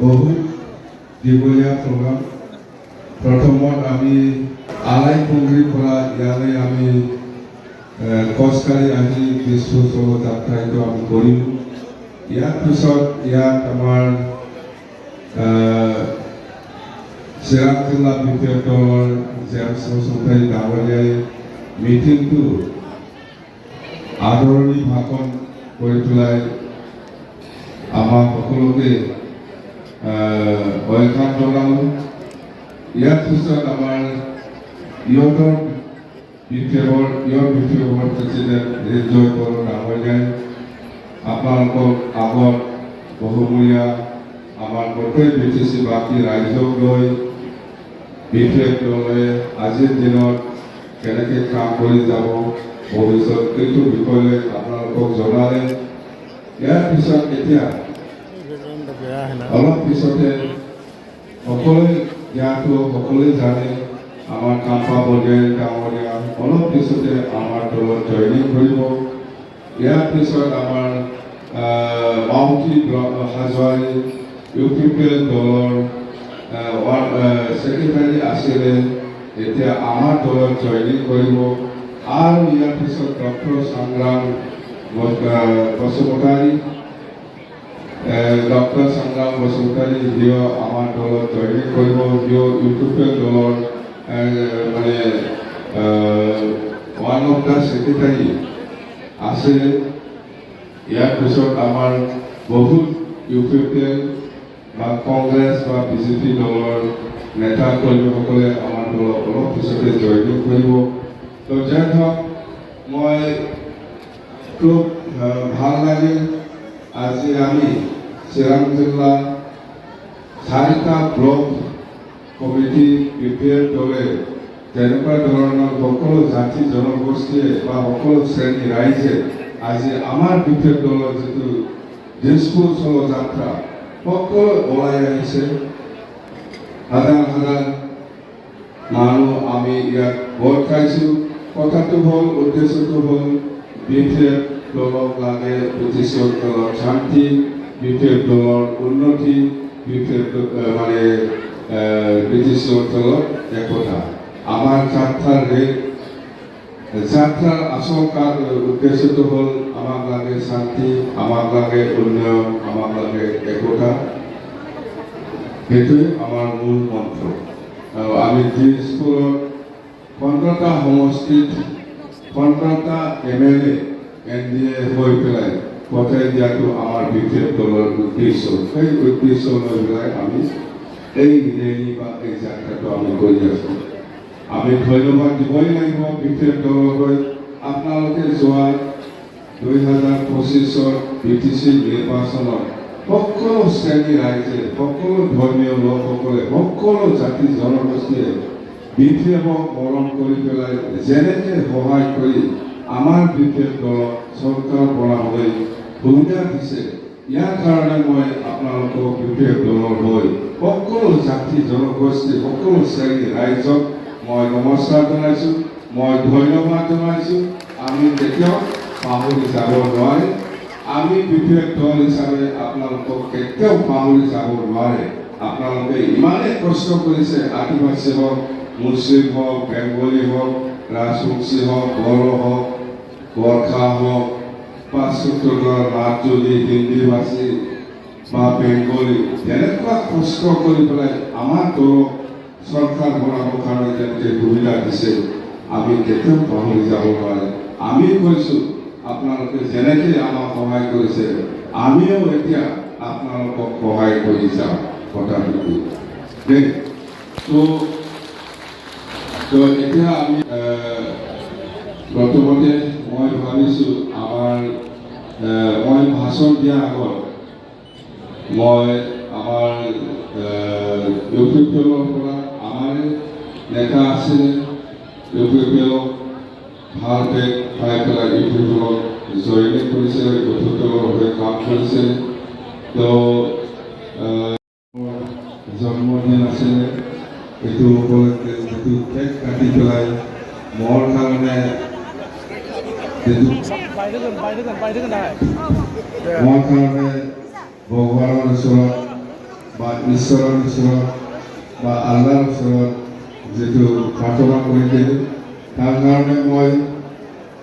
বহু দীঘলীয়া প্ৰগ্ৰাম। প্ৰথমত আমি আলাইপুংগীৰ পৰা ইয়ালৈ আমি খোজকাঢ়ি আহি দিছপুৰ চলো যাত্ৰাটো আমি কৰিলোঁ। ইয়াৰ পিছত ইয়াত আমাৰ চিৰাং জিলা বিপিএফ দলৰ জেমছ বসুমতাৰী ডাঙৰীয়াই মিটিংটো আদৰণি ভাষণ কৰি পেলাই আমাৰ সকলোকে ওয়েলকাম জনালোঁ। ইয়াৰ পিছত আমাৰ ইয়ৰ বিপিএফৰ প্ৰেচিডেণ্ট হৃদয় বড়ো ডাঙৰীয়াই আপোনালোকৰ আগত বহুমূলীয়া আমাৰ গোটেই বিটিচি বাকী ৰাইজক লৈ বিপিএফ দলে আজিৰ দিনত কেনেকৈ কাম কৰি যাব ভৱিষ্যত এইটো বিষয়ে আপোনালোকক জনালে। ইয়াৰ পিছত এতিয়া অলপ পিছতে সকলোৱে জ্ঞানটো সকলোৱে জানে আমাৰ কাম্পা বৰগোহাঁই ডাঙৰীয়া অলপ পিছতে আমাৰ দলত জইনিং কৰিব। ইয়াৰ পিছত আমাৰ মাউতি হাজোৱাৰী ইউপিপিএল দলৰ ছেক্ৰেটাৰী আছিলে, এতিয়া আমাৰ দলত জইনিং কৰিব। আৰু ইয়াৰ পিছত ডক্টৰ সংগ্ৰাম বসুমতাৰী সিও আমাৰ দলত জইনিং কৰিব। সিও ইউপিপিএল দলৰ মানে ওৱান অফ দ্য ছেক্ৰেটাৰী আছে। ইয়াৰ পিছত আমাৰ বহুত ইউপিপিএল বা কংগ্ৰেছ বা বিজেপি দলৰ নেতা কৰ্মীসকলে আমাৰ দলত অলপ পিছতে জইনিং কৰিব। তো যাই হওক, মই খুব ভাল লাগিল আজি আমি চিৰাং জিলা 4টা ব্লক কমিটি বিপিএফ দলে তেনেকুৱা ধৰণৰ সকলো জাতি জনগোষ্ঠীয়ে বা সকলো শ্ৰেণী ৰাইজে আজি আমাৰ বিপিএফ দলৰ যিটো দিছপুৰ চলো যাত্ৰা সকলো ওলাই আহিছে। হাজাৰ হাজাৰ মানুহ আমি ইয়াত ভোট খাইছোঁ। কথাটো হ'ল, উদ্দেশ্যটো হ'ল বিপিএফ দলক লাগে বিটিচি অঞ্চলত শান্তি, বিপিএফ দলৰ উন্নতি, বিপিএফ মানে বিটিচি অঞ্চলত একতা। আমাৰ যাত্ৰাৰ আচল উদ্দেশ্যটো হ'ল আমাক লাগে শান্তি, আমাক লাগে উন্নয়ন, আমাক লাগে একতা। সেইটোৱে আমাৰ মূল মন্ত্ৰ। আমি দিছপুৰত 15টা সমষ্টিত 15টা MLA NDA হৈ পেলাই পঠাই দিয়াটো আমাৰ বিপিএফ দলৰ উদ্দেশ্য। সেই উদ্দেশ্য লৈ পেলাই আমি এই ৰেলী বা এই যাত্ৰাটো আমি কৰি আছোঁ। আমি ধন্যবাদ দিবই লাগিব বিপিএফ দলৰ হৈ। আপোনালোকে যোৱা 2025 বিটিচি নিৰ্বাচনত সকলো শ্ৰেণী ৰাইজে, সকলো ধৰ্মীয় লোকসকলে, সকলো জাতি জনগোষ্ঠীয়ে বিপিএফক মৰম কৰি পেলাই যেনেকৈ সহায় কৰি আমাৰ বিপিএফ দলক চৰকাৰ বনাবলৈ সুবিধা দিছে, ইয়াৰ কাৰণে মই আপোনালোকক বিপিএফ দলৰ হৈ সকলো জাতি জনগোষ্ঠী, সকলো শ্ৰেণী ৰাইজক মই নমস্কাৰ জনাইছোঁ, মই ধন্যবাদ জনাইছোঁ। আমি কেতিয়াও পাহৰি যাব নোৱাৰে। আমি বিপিএফ দল হিচাপে আপোনালোকক কেতিয়াও পাহৰি যাব নোৱাৰে। আপোনালোকে ইমানেই কষ্ট কৰিছে, আদিবাসী হওক, মুছলিম হওক, বেংগলী হওক, ৰাজবংশী হওক, বড়ো হওক, গোৰ্খা হওক, 75 মাৰ্জলী, হিন্দীভাষী বা বেংগলী, তেনেকুৱা কষ্ট কৰি পেলাই আমাৰ দলক চৰকাৰ বনাবৰ কাৰণে যেনেকৈ সুবিধা দিছে, আমি কেতিয়াও পাহৰি যাব নোৱাৰে। আমি কৈছোঁ আপোনালোকে যেনেকৈ আমাক সহায় কৰিছে, আমিও এতিয়া আপোনালোকক সহায় কৰি যাম। কথাটো দেই। তো এতিয়া আমি প্ৰথমতে মই ভাবিছোঁ মই ভাষণ দিয়াৰ আগত মই আমাৰ ইউপিপিএলৰ পৰা আমাৰ নেতা আছিলে, ইউপিপিএলক ভালকৈ পাই পেলাই ইউপিপিএলক জইনিং কৰিছে, ইউপিপিএলৰ হৈ কাম কৰিছে। তো জন্মদিন আছিলে, এইটো উপলক্ষে যিটো কেক কাটি পেলাই মোৰ কাৰণে মোৰ কাৰণে ভগৱানৰ ওচৰত বা ঈশ্বৰৰ ওচৰত বা আল্লাহৰ ওচৰত যিটো প্ৰাৰ্থনা কৰি দিয়ে তাৰ কাৰণে মই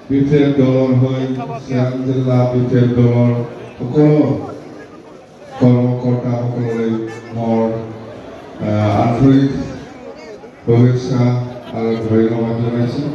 বিপিএফ দলৰ হৈ চিৰাং জিলা বিপিএফ দলৰ সকলো কৰ্মকৰ্তাসকললৈ মোৰ আন্তৰিক শুভেচ্ছা আৰু ধন্যবাদ জনাইছোঁ।